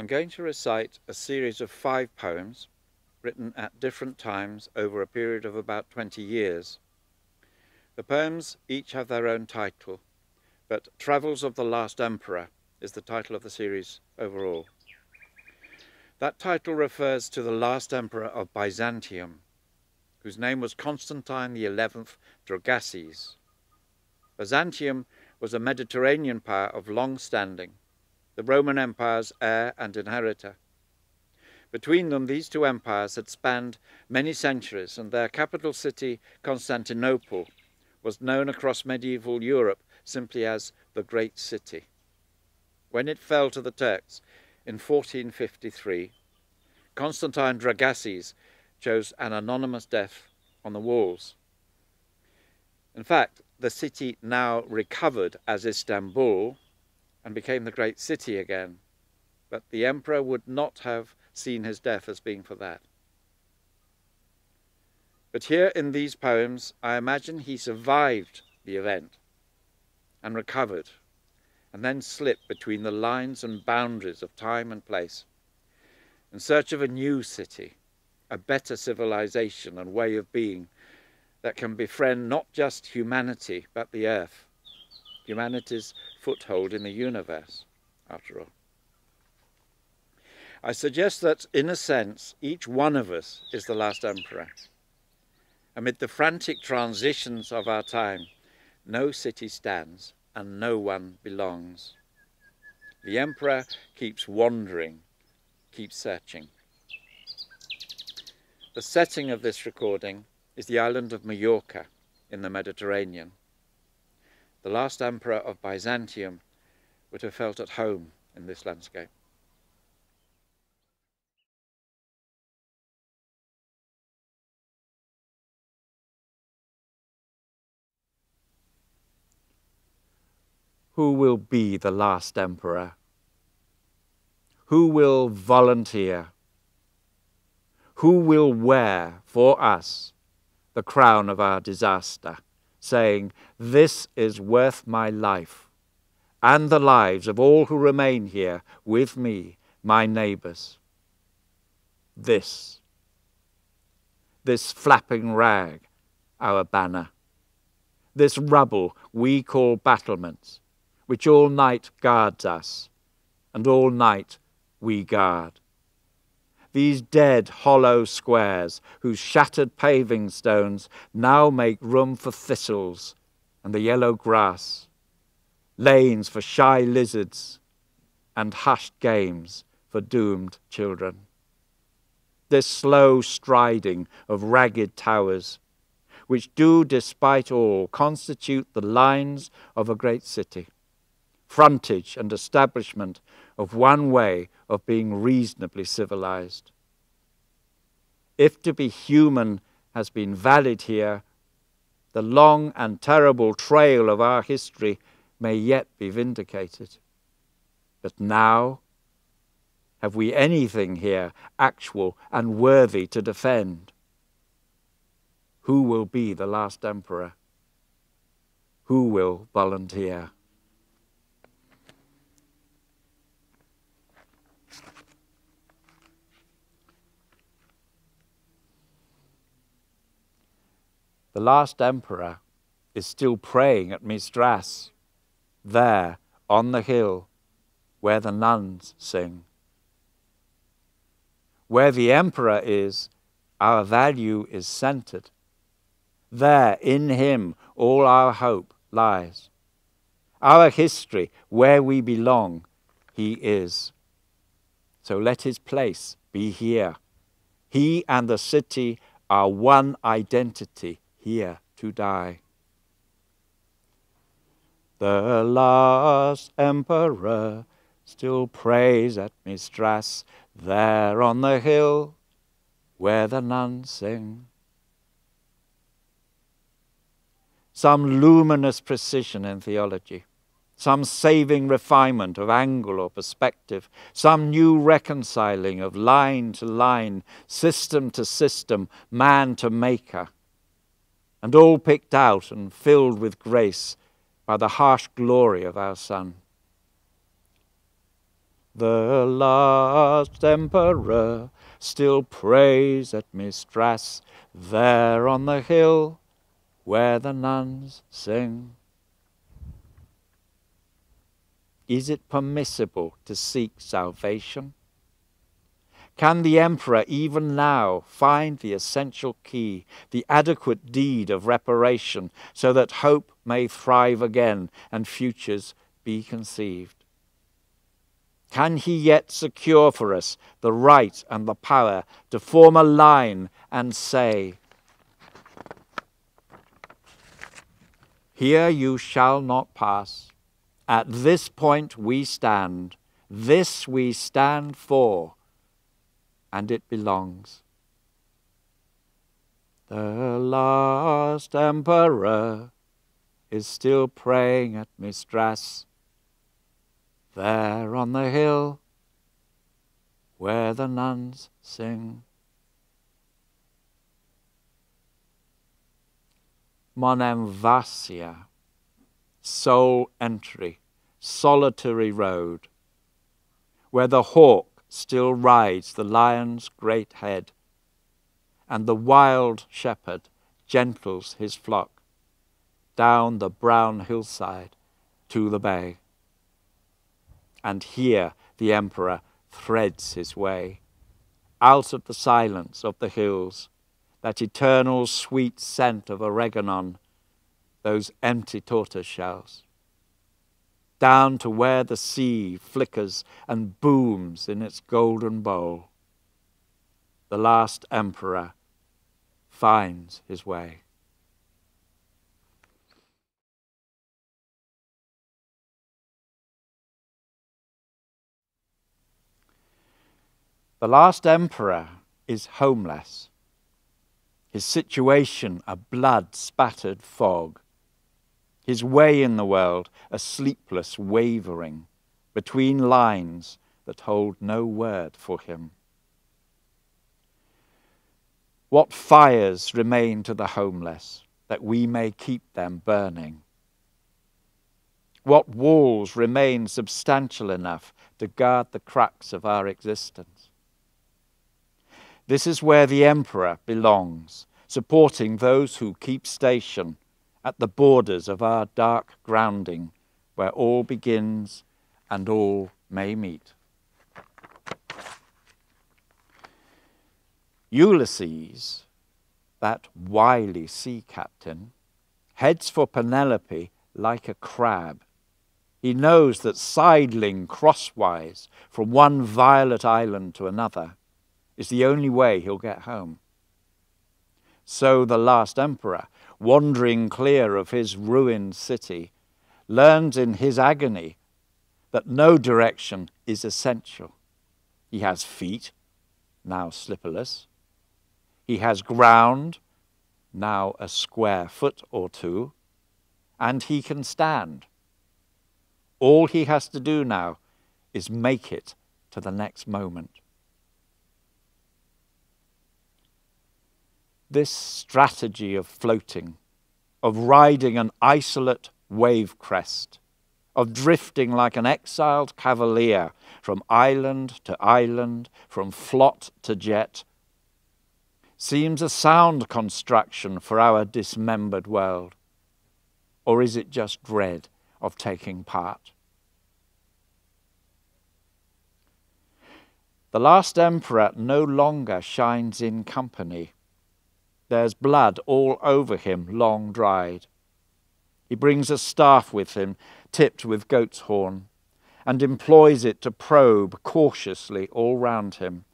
I'm going to recite a series of 5 poems written at different times over a period of about 20 years. The poems each have their own title, but Travels of the Last Emperor is the title of the series overall. That title refers to the last emperor of Byzantium, whose name was Constantine XI Dragasses. Byzantium was a Mediterranean power of long standing, the Roman Empire's heir and inheritor. Between them, these two empires had spanned many centuries, and their capital city, Constantinople, was known across medieval Europe simply as the Great City. When it fell to the Turks in 1453, Constantine Dragasses chose an anonymous death on the walls. In fact, the city now recovered as Istanbul and became the Great City again, but the emperor would not have seen his death as being for that. But here in these poems, I imagine he survived the event and recovered, and then slipped between the lines and boundaries of time and place in search of a new city, a better civilization and way of being that can befriend not just humanity, but the earth, humanity's foothold in the universe, after all. I suggest that, in a sense, each one of us is the last emperor. Amid the frantic transitions of our time, no city stands and no one belongs. The emperor keeps wandering, keeps searching. The setting of this recording is the island of Mallorca in the Mediterranean. The last emperor of Byzantium would have felt at home in this landscape. Who will be the last emperor? Who will volunteer? Who will wear for us the crown of our disaster, saying, "This is worth my life, and the lives of all who remain here with me, my neighbours"? This flapping rag, our banner, this rubble we call battlements, which all night guards us, and all night we guard. These dead, hollow squares, whose shattered paving stones now make room for thistles and the yellow grass, lanes for shy lizards, and hushed games for doomed children. This slow striding of ragged towers, which do, despite all, constitute the lines of a great city, frontage and establishment of one way of being reasonably civilized. If to be human has been valid here, the long and terrible trail of our history may yet be vindicated. But now, have we anything here actual and worthy to defend? Who will be the last emperor? Who will volunteer? The last emperor is still praying at Mistras, there on the hill where the nuns sing. Where the emperor is, our value is centered. There, in him, all our hope lies. Our history, where we belong, he is. So let his place be here. He and the city are one identity, here to die. The last emperor still prays at Mistras, there on the hill where the nuns sing. Some luminous precision in theology, some saving refinement of angle or perspective, some new reconciling of line to line, system to system, man to maker, and all picked out and filled with grace by the harsh glory of our Son. The last emperor still prays at Mistras, there on the hill where the nuns sing. Is it permissible to seek salvation? Can the emperor even now find the essential key, the adequate deed of reparation, so that hope may thrive again and futures be conceived? Can he yet secure for us the right and the power to form a line and say, "Here you shall not pass. At this point we stand. This we stand for, and it belongs." The last emperor is still praying at Mistras, there on the hill where the nuns sing. Monemvasia, soul entry, solitary road, where the hawk still rides the lion's great head, and the wild shepherd gentles his flock down the brown hillside to the bay. And here the emperor threads his way, out of the silence of the hills, that eternal sweet scent of oregano, those empty tortoise shells, down to where the sea flickers and booms in its golden bowl. The last emperor finds his way. The last emperor is homeless, his situation a blood-spattered fog, his way in the world a sleepless wavering between lines that hold no word for him. What fires remain to the homeless, that we may keep them burning? What walls remain substantial enough to guard the cracks of our existence? This is where the emperor belongs, supporting those who keep station at the borders of our dark grounding, where all begins and all may meet. Ulysses, that wily sea captain, heads for Penelope like a crab. He knows that sidling crosswise from one violet island to another is the only way he'll get home. So the last emperor, wandering clear of his ruined city, learns in his agony that no direction is essential. He has feet, now slipperless. He has ground, now a square foot or two, and he can stand. All he has to do now is make it to the next moment. This strategy of floating, of riding an isolate wave crest, of drifting like an exiled cavalier from island to island, from flot to jet, seems a sound construction for our dismembered world. Or is it just dread of taking part? The last emperor no longer shines in company. There's blood all over him, long dried. He brings a staff with him, tipped with goat's horn, and employs it to probe cautiously all round him,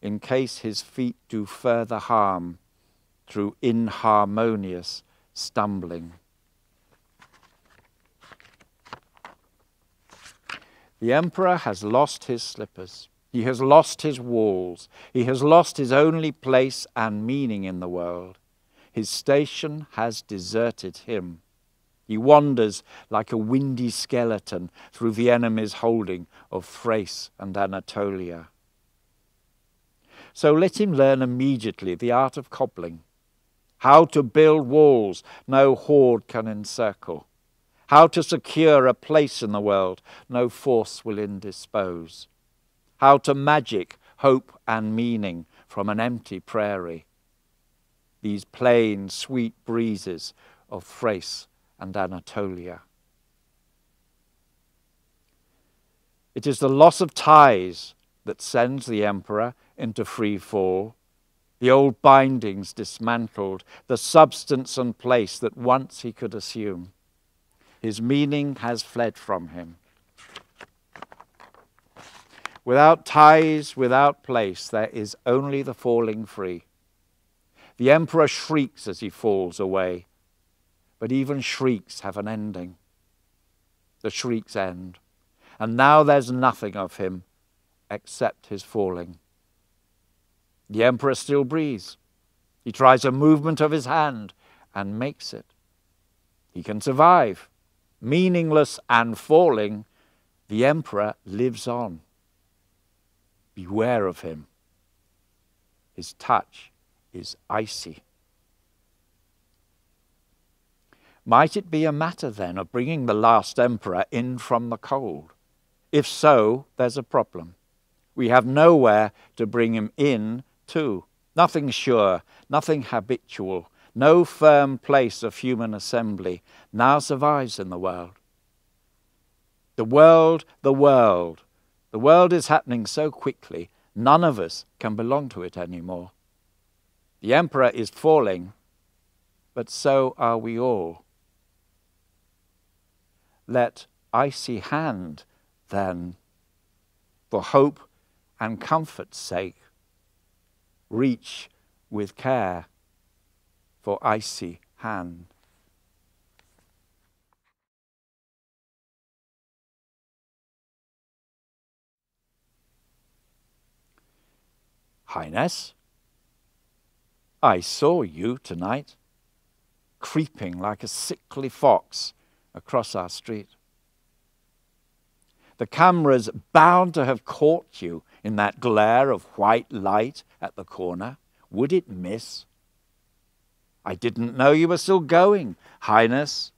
in case his feet do further harm through inharmonious stumbling. The emperor has lost his slippers. He has lost his walls. He has lost his only place and meaning in the world. His station has deserted him. He wanders like a windy skeleton through the enemy's holding of Thrace and Anatolia. So let him learn immediately the art of cobbling, how to build walls no horde can encircle, how to secure a place in the world no force will indispose, how to magic hope and meaning from an empty prairie. These plain, sweet breezes of Thrace and Anatolia. It is the loss of ties that sends the emperor into free fall, the old bindings dismantled, the substance and place that once he could assume. His meaning has fled from him. Without ties, without place, there is only the falling free. The emperor shrieks as he falls away, but even shrieks have an ending. The shrieks end, and now there's nothing of him except his falling. The emperor still breathes. He tries a movement of his hand and makes it. He can survive. Meaningless and falling, the emperor lives on. Beware of him. His touch is icy. Might it be a matter then of bringing the last emperor in from the cold? If so, there's a problem. We have nowhere to bring him in to. Nothing sure, nothing habitual, no firm place of human assembly now survives in the world. The world is happening so quickly, none of us can belong to it anymore. The emperor is falling, but so are we all. Let icy hand, then, for hope and comfort's sake, reach with care for icy hand. Highness, I saw you tonight, creeping like a sickly fox across our street. The camera's bound to have caught you in that glare of white light at the corner. Would it miss? I didn't know you were still going, Highness,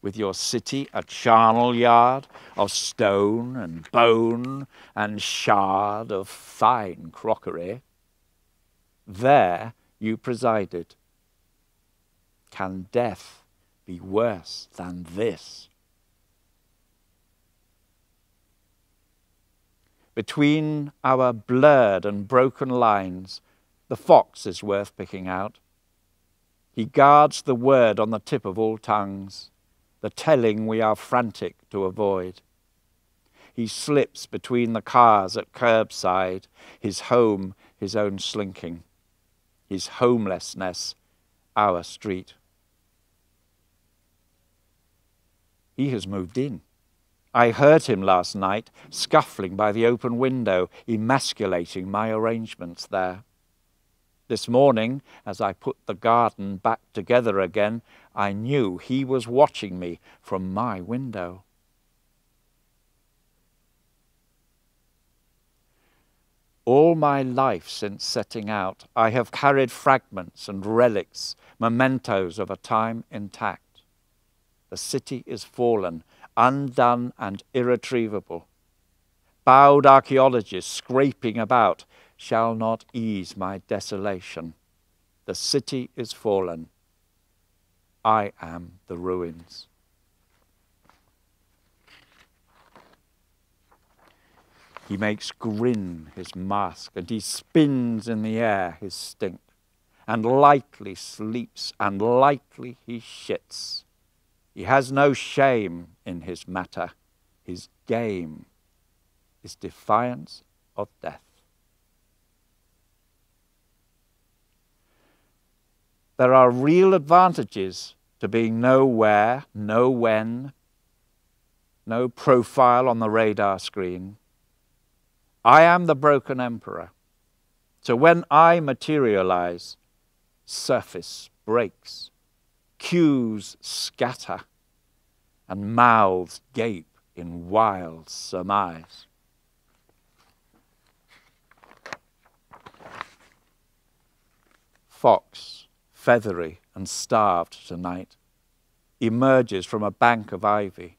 with your city a charnel yard of stone and bone and shard of fine crockery. There you presided. Can death be worse than this? Between our blurred and broken lines, the fox is worth picking out. He guards the word on the tip of all tongues, the telling we are frantic to avoid. He slips between the cars at curbside, his home his own slinking, his homelessness our street. He has moved in. I heard him last night, scuffling by the open window, emasculating my arrangements there. This morning, as I put the garden back together again, I knew he was watching me from my window. All my life since setting out, I have carried fragments and relics, mementos of a time intact. The city is fallen, undone and irretrievable. Bowed archaeologists scraping about shall not ease my desolation. The city is fallen. I am the ruins. He makes grin his mask, and he spins in the air his stink, and lightly sleeps, and lightly he shits. He has no shame in his matter. His game is defiance of death. There are real advantages to being nowhere, no when, no profile on the radar screen. I am the broken emperor. So when I materialize, surface breaks, cues scatter, and mouths gape in wild surmise. Fox, feathery and starved tonight, emerges from a bank of ivy.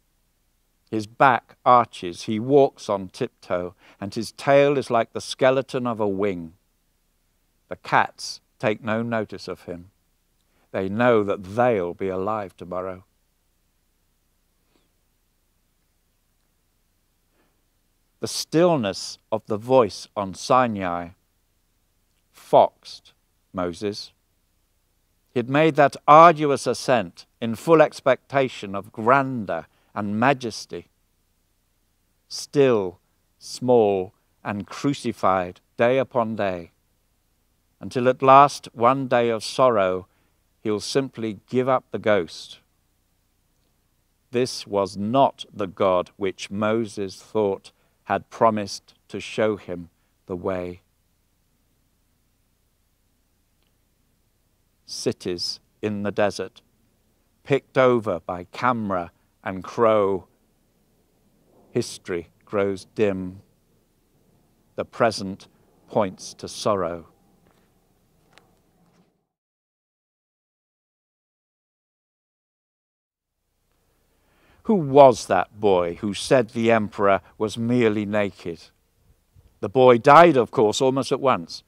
His back arches, he walks on tiptoe, and his tail is like the skeleton of a wing. The cats take no notice of him. They know that they'll be alive tomorrow. The stillness of the voice on Sinai foxed Moses. He had made that arduous ascent in full expectation of grandeur and majesty. Still, small, and crucified day upon day, until at last, one day of sorrow, he'll simply give up the ghost. This was not the God which Moses thought had promised to show him the way. Cities in the desert, picked over by camera and crow. History grows dim. The present points to sorrow. Who was that boy who said the emperor was merely naked? The boy died, of course, almost at once,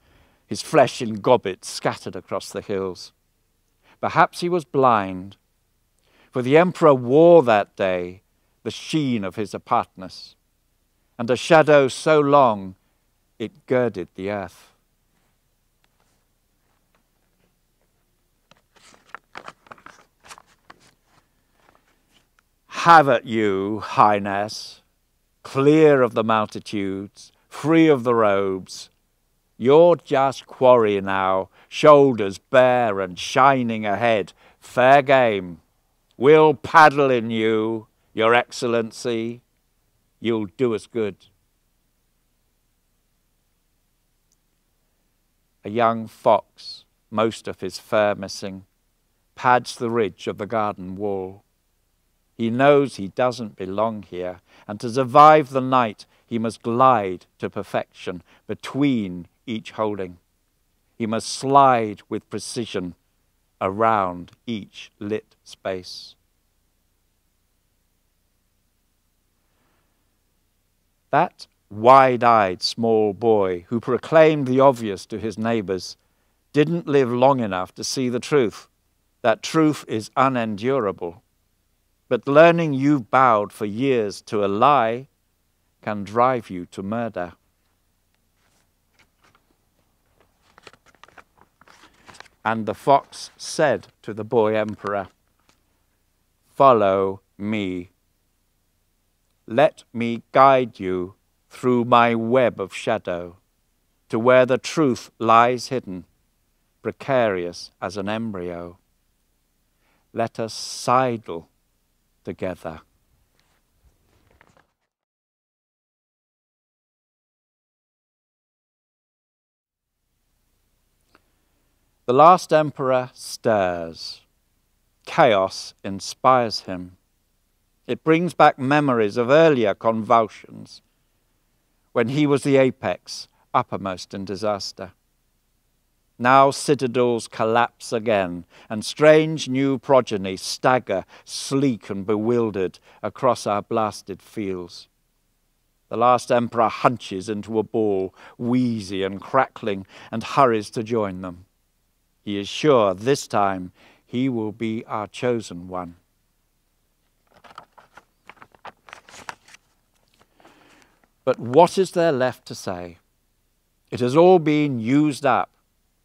his flesh in gobbets scattered across the hills. Perhaps he was blind, for the emperor wore that day the sheen of his apartness, and a shadow so long it girded the earth. Have at you, Highness, clear of the multitudes, free of the robes. You're just quarry now, shoulders bare and shining ahead. Fair game. We'll paddle in you, Your Excellency. You'll do us good. A young fox, most of his fur missing, pads the ridge of the garden wall. He knows he doesn't belong here, and to survive the night, he must glide to perfection between each holding. He must slide with precision around each lit space. That wide-eyed small boy who proclaimed the obvious to his neighbors didn't live long enough to see the truth. That truth is unendurable. But learning you've bowed for years to a lie can drive you to murder. And the fox said to the boy emperor, "Follow me. Let me guide you through my web of shadow to where the truth lies hidden, precarious as an embryo. Let us sidle together." The last emperor stirs. Chaos inspires him. It brings back memories of earlier convulsions, when he was the apex, uppermost in disaster. Now citadels collapse again, and strange new progeny stagger, sleek and bewildered, across our blasted fields. The last emperor hunches into a ball, wheezy and crackling, and hurries to join them. He is sure this time he will be our chosen one. But what is there left to say? It has all been used up.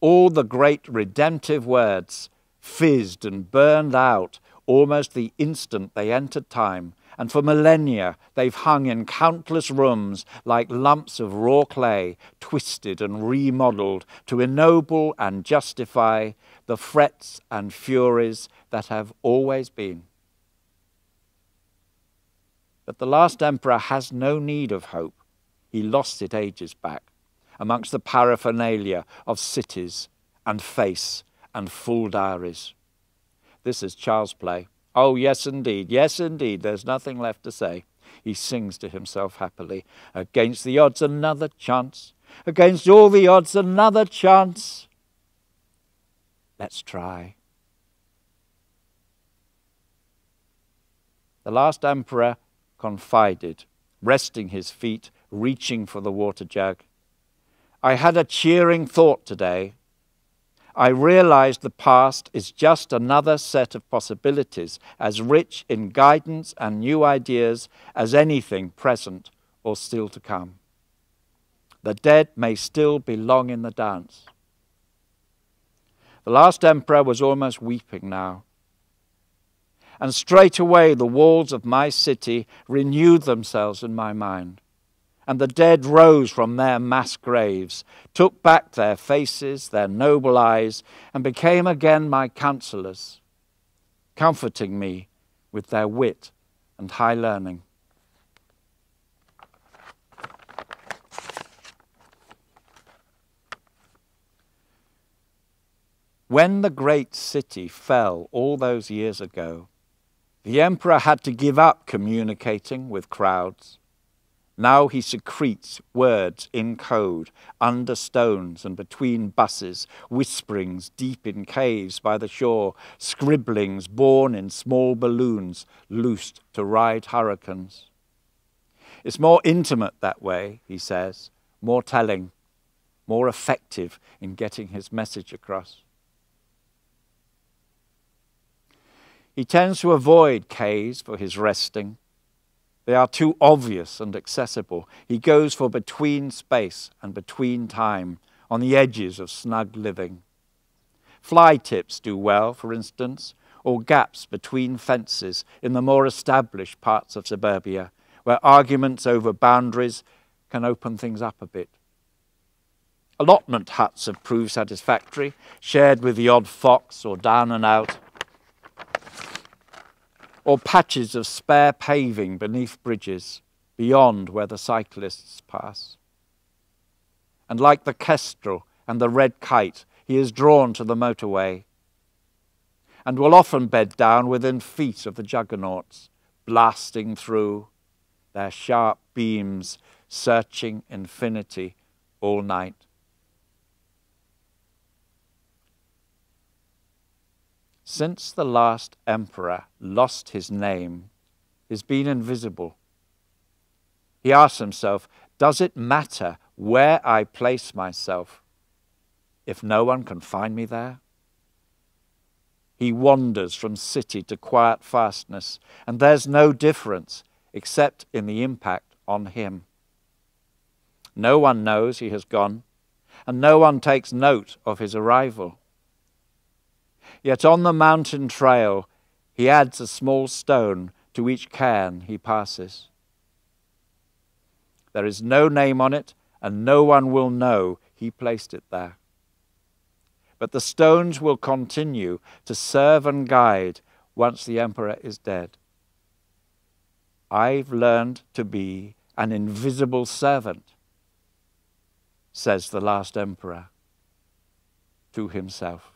All the great redemptive words fizzed and burned out almost the instant they entered time, and for millennia they've hung in countless rooms like lumps of raw clay, twisted and remodeled to ennoble and justify the frets and furies that have always been. But the last emperor has no need of hope. He lost it ages back, amongst the paraphernalia of cities and face and full diaries. This is child's play. Oh, yes, indeed, there's nothing left to say. He sings to himself happily. Against the odds, another chance. Against all the odds, another chance. Let's try. The last emperor confided, resting his feet, reaching for the water jug. I had a cheering thought today. I realized the past is just another set of possibilities, as rich in guidance and new ideas as anything present or still to come. The dead may still belong in the dance. The last emperor was almost weeping now. And straight away the walls of my city renewed themselves in my mind. And the dead rose from their mass graves, took back their faces, their noble eyes, and became again my counselors, comforting me with their wit and high learning. When the great city fell all those years ago, the emperor had to give up communicating with crowds. Now he secretes words in code, under stones and between buses, whisperings deep in caves by the shore, scribblings born in small balloons, loosed to ride hurricanes. It's more intimate that way, he says, more telling, more effective in getting his message across. He tends to avoid caves for his resting. They are too obvious and accessible. He goes for between space and between time, on the edges of snug living. Fly tips do well, for instance, or gaps between fences in the more established parts of suburbia, where arguments over boundaries can open things up a bit. Allotment huts have proved satisfactory, shared with the odd fox or down and out, or patches of spare paving beneath bridges, beyond where the cyclists pass. And like the kestrel and the red kite, he is drawn to the motorway, and will often bed down within feet of the juggernauts, blasting through, their sharp beams searching infinity all night. Since the last emperor lost his name, he's been invisible. He asks himself, does it matter where I place myself if no one can find me there? He wanders from city to quiet fastness, and there's no difference except in the impact on him. No one knows he has gone, and no one takes note of his arrival. Yet on the mountain trail, he adds a small stone to each cairn he passes. There is no name on it, and no one will know he placed it there. But the stones will continue to serve and guide once the emperor is dead. I've learned to be an invisible servant, says the last emperor to himself.